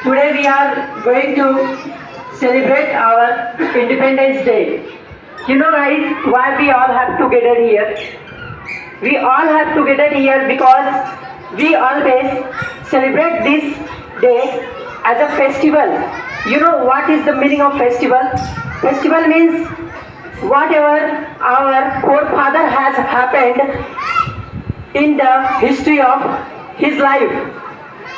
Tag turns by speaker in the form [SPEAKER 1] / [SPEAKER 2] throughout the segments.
[SPEAKER 1] Today we are going to celebrate our Independence Day. You know guys, why we all have together here? We all have together here because we always celebrate this day as a festival. You know what is the meaning of festival? Festival means whatever our forefather has happened in the history of his life,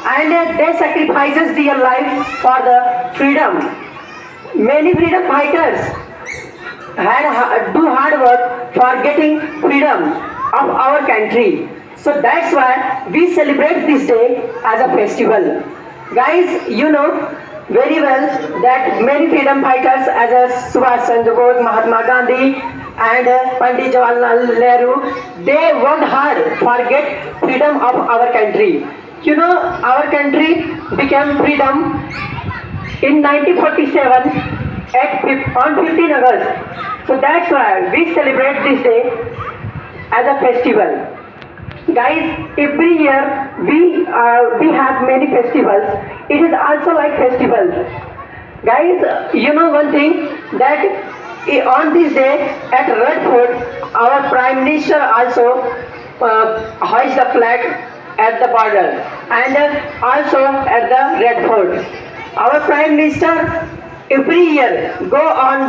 [SPEAKER 1] and they sacrifices their life for the freedom. Many freedom fighters do hard work for getting freedom of our country. So that's why we celebrate this day as a festival. Guys, you know very well that many freedom fighters as Subhash Chandra Bose, Mahatma Gandhi and Pandit Jawaharlal Nehru, they worked hard for get freedom of our country. You know, our country became freedom in 1947 on 15 August. So that's why we celebrate this day as a festival. Guys, every year we have many festivals. It is also like festivals. Guys, you know one thing that on this day at Red Fort, our Prime Minister also hoists the flag at the border and also at the Red Fort. Our Prime Minister every year go at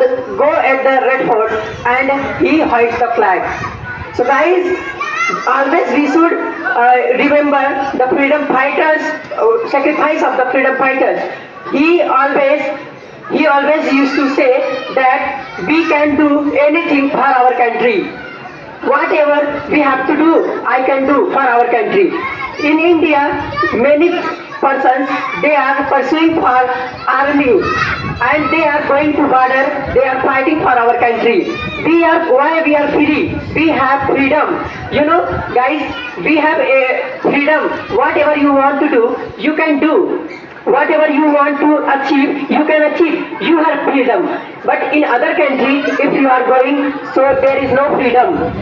[SPEAKER 1] the Red Fort and he hoists the flag. So guys, always we should remember the freedom fighters, sacrifice of the freedom fighters. He always used to say that we can do anything for our country. Whatever we have to do, I can do for our country. In India, many persons, they are pursuing for army and they are going to border, they are fighting for our country. Why we are free? We have freedom. You know, guys, we have a freedom. Whatever you want to do, you can do. Whatever you want to achieve, you can achieve. You have freedom. But in other countries, if you are going, so there is no freedom.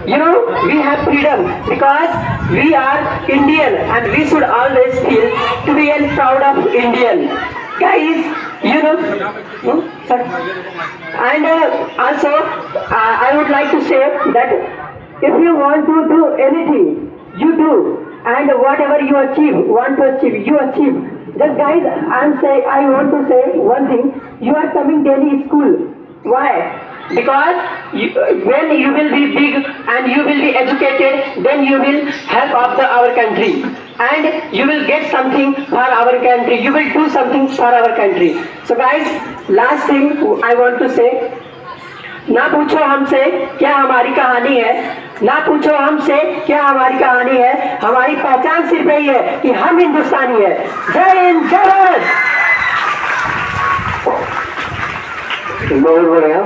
[SPEAKER 1] You know, we have freedom because we are Indian and we should always feel to be proud of Indian. Guys, you know, sorry. And also, I would like to say that if you want to do anything, you do. And whatever you want to achieve, you achieve. Just guys, I want to say one thing. You are coming daily school. Why? Because when you will be big and you will be educated, then you will help our country and you will get something for our country. You will do something for our country. So guys, last thing I want to say, ना पूछो हमसे क्या हमारी कहानी है, ना पूछो हमसे क्या हमारी कहानी है, हमारी पहचान सिर्फ यही है कि हम हिंदुस्तानी है। जय हिंद, जय भारत। बहुत बढ़िया।